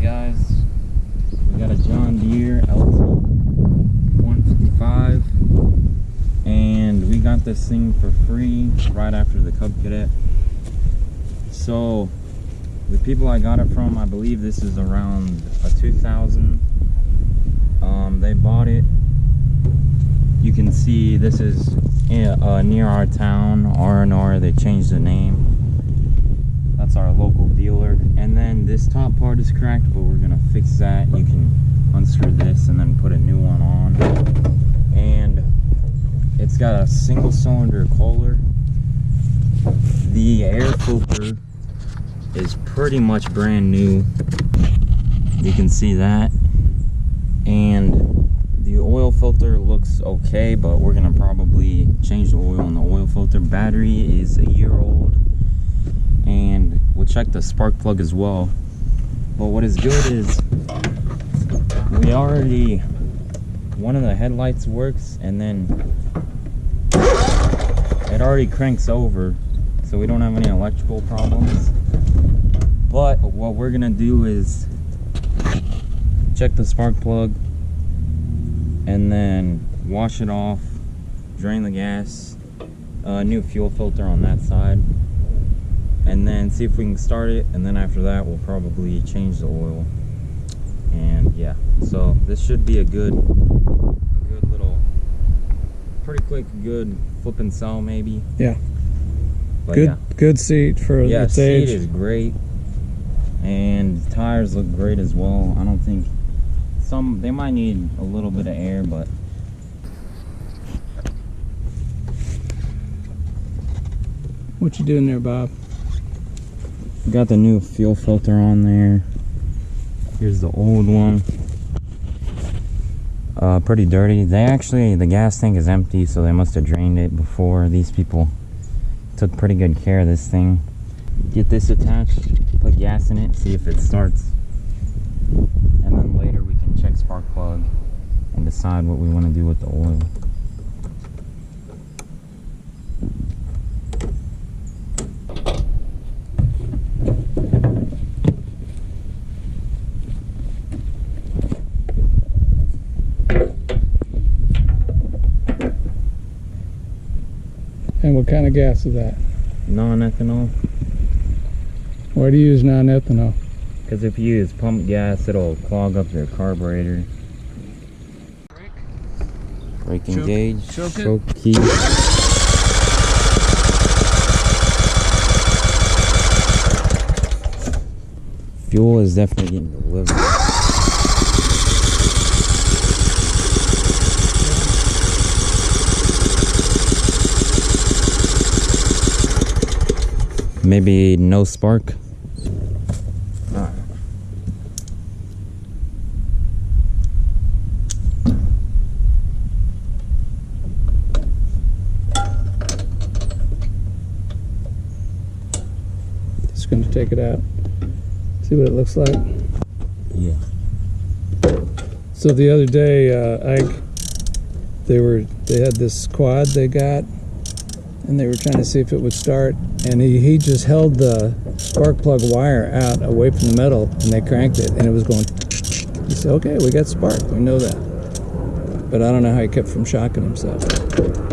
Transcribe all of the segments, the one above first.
guys, we got a John Deere LT 155 and we got this thing for free right after the Cub Cadet. So the people I got it from, I believe this is around a 2000. They bought it. You can see this is near our town, R&R. They changed the name. That's our local dealer. And then this top part is cracked, but we're gonna fix that. You can unscrew this and then put a new one on. And it's got a single cylinder Kohler. The air filter is pretty much brand new. You can see that. And the oil filter looks okay, but we're gonna probably change the oil in the oil filter. Battery is a year old. And we'll check the spark plug as well. But what is good is we already, one of the headlights works, and then it already cranks over, so we don't have any electrical problems. But what we're gonna do is check the spark plug and then wash it off, drain the gas, new fuel filter on that side, and then see if we can start it. And then after that we'll probably change the oil. And yeah, so this should be a good little, pretty quick, good flip and sell maybe. Yeah. But good, yeah. Good seat for its age. Seat is great, and tires look great as well. I don't think they might need a little bit of air, but what you doing there, Bob? we got the new fuel filter on there. Here's the old one. Pretty dirty. The gas tank is empty, so they must have drained it before. These people took pretty good care of this thing. Get this attached, put gas in it, see if it starts, and then later we can check spark plug and decide what we want to do with the oil. And what kind of gas is that? Non-ethanol. Why do you use non-ethanol? Because if you use pump gas, it'll clog up your carburetor. Brake engage. Choke key. Fuel is definitely getting delivered. Maybe no spark. Just going to take it out, see what it looks like. Yeah. So the other day, they had this quad they got, and they were trying to see if it would start, and he just held the spark plug wire out away from the metal, and they cranked it, and it was going. He said, okay, we got spark, we know that. But I don't know how he kept from shocking himself.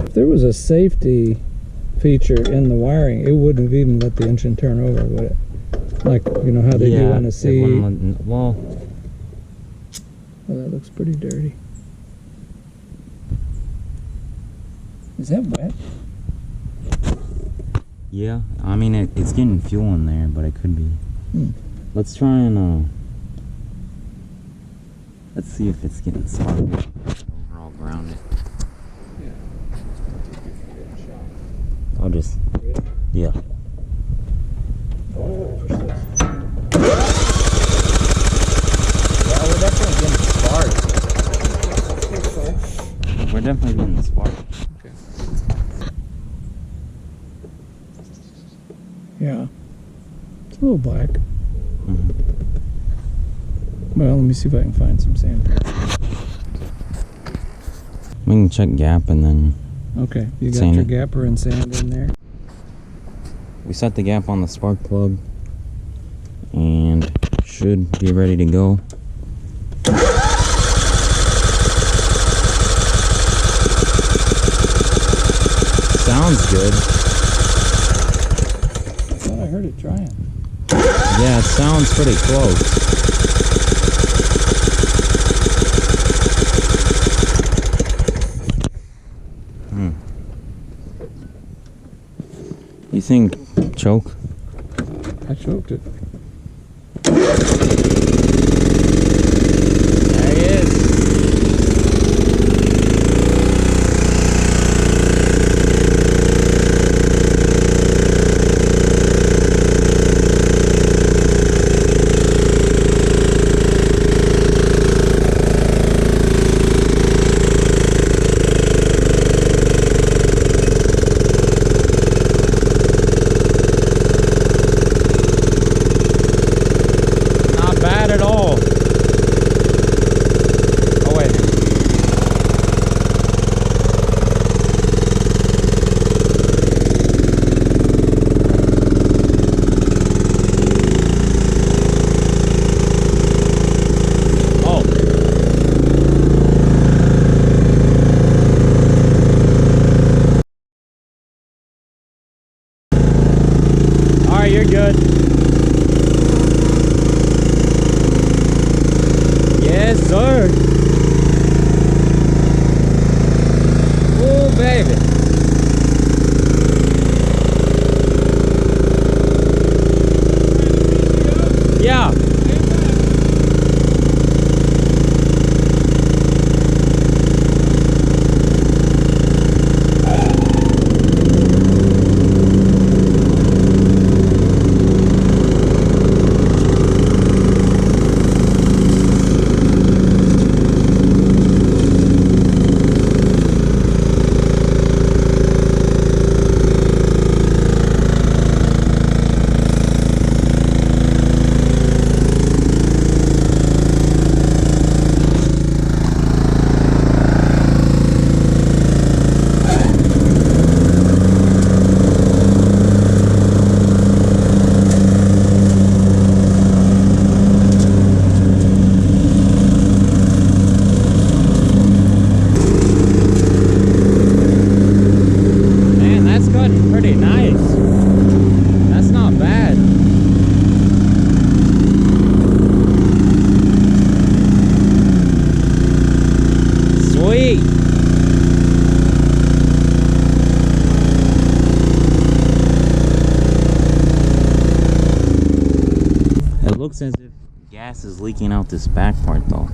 If there was a safety feature in the wiring, it wouldn't have even let the engine turn over, would it? Like, you know how they do on a C. Well, that looks pretty dirty. Is that wet? yeah, I mean it's getting fuel in there, but it could be. Let's try and let's see if it's getting sparked. Overall ground it. I'll just, yeah. Oh, Yeah, we're definitely getting spark. We're definitely getting the spark. okay. Yeah. It's a little black. Well, let me see if I can find some sand. We can check gap and then. Okay, you got Sand your it. gapper and sand in there. We set the gap on the spark plug and should be ready to go. Sounds good. I thought I heard it trying. Yeah, it sounds pretty close. You think choke? I choked it. There he is. You're good. Yes, sir. Oh, baby. Yeah. Pretty nice. That's not bad. Sweet. It looks as if gas is leaking out this back part though.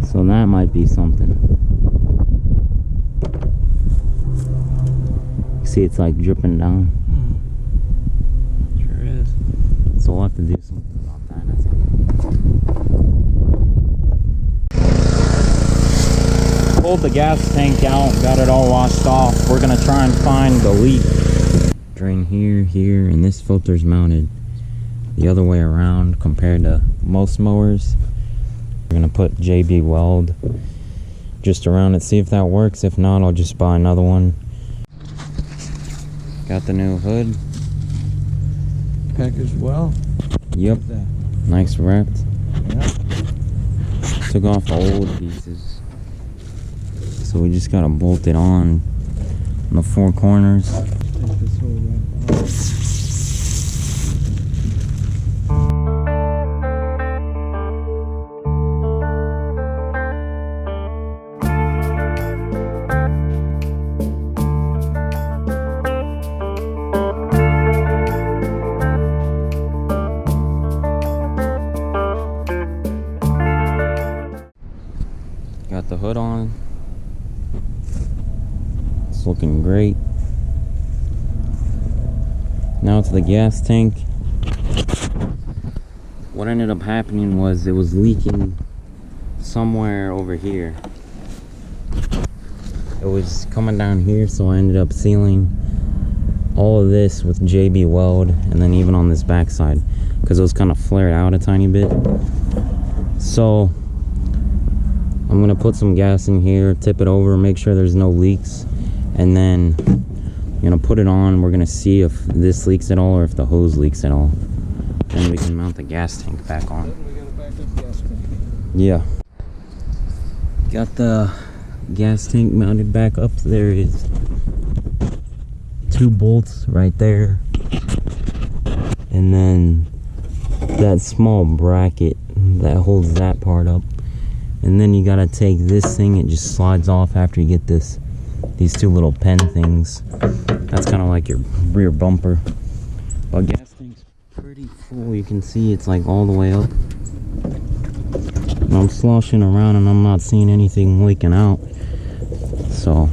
So that might be something. See, it's like dripping down. Sure is. So we'll have to do something about that, I think. Pulled the gas tank out, got it all washed off. We're gonna try and find the leak. Drain here, here, and this filter's mounted the other way around compared to most mowers. We're gonna put JB weld just around it, see if that works. If not, I'll just buy another one. Got the new hood. Packaged well. Yep. Nice wrapped. Yep. Took off the old pieces. So we just gotta bolt it on the four corners. Take this whole wrap off. Got the hood on. It's looking great. Now to the gas tank. What ended up happening was it was leaking somewhere over here. It was coming down here, so I ended up sealing all of this with JB weld, and then even on this backside because it was kind of flared out a tiny bit. So I'm gonna put some gas in here, tip it over, make sure there's no leaks, and then I'm gonna put it on. We're gonna see if this leaks at all or if the hose leaks at all. and we can mount the gas tank back on. We got a backup gas tank. Yeah. Got the gas tank mounted back up. There is 2 bolts right there. And then that small bracket that holds that part up. And then you gotta take this thing, it just slides off after you get these 2 little pen things. That's kind of like your rear bumper. But gas tank's pretty full. You can see it's like all the way up. And I'm sloshing around and I'm not seeing anything leaking out. So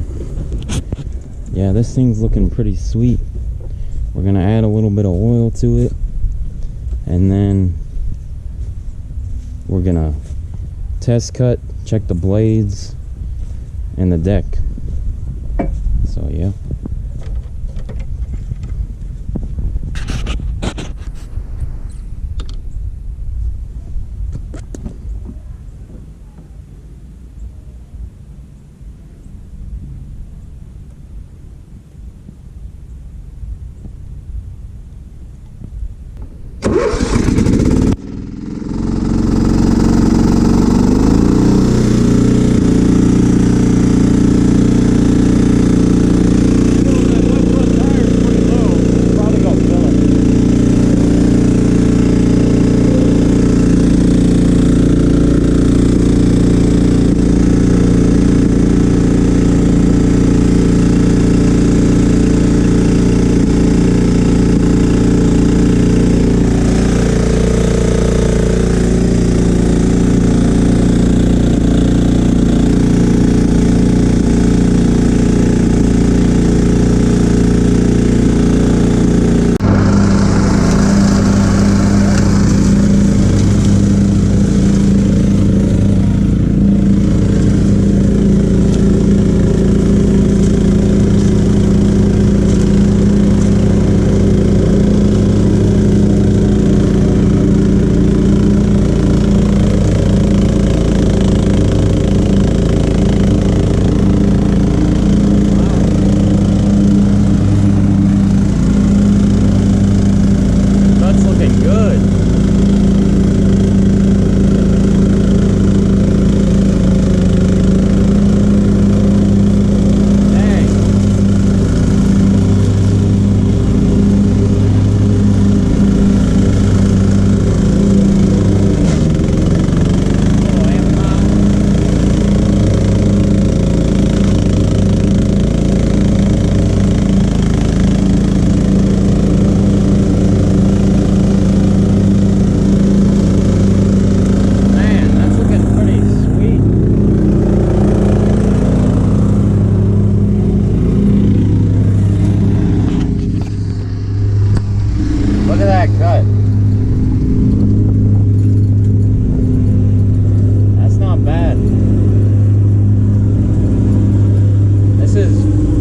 yeah, this thing's looking pretty sweet. We're gonna add a little bit of oil to it, and then we're gonna test cut, check the blades and the deck. So yeah.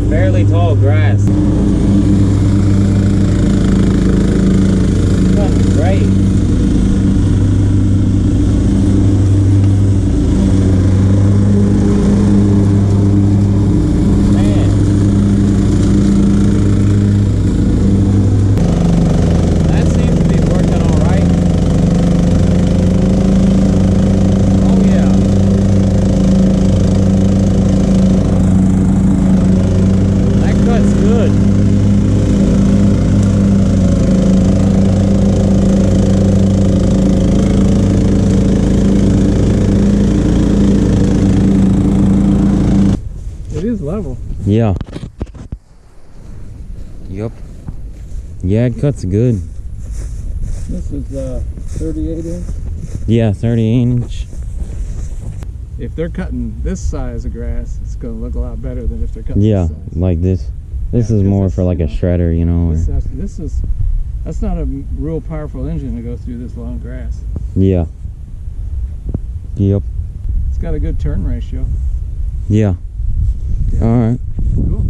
fairly tall grass. That's great. Level. Yeah. Yep. Yeah, it cuts good. This is 38 inch? Yeah, 38 inch. If they're cutting this size of grass, it's going to look a lot better than if they're cutting this size. Like this. This is more for like a shredder, you know. That's not a real powerful engine to go through this long grass. Yeah. Yep. It's got a good turn ratio. Yeah. Yeah. All right. Cool.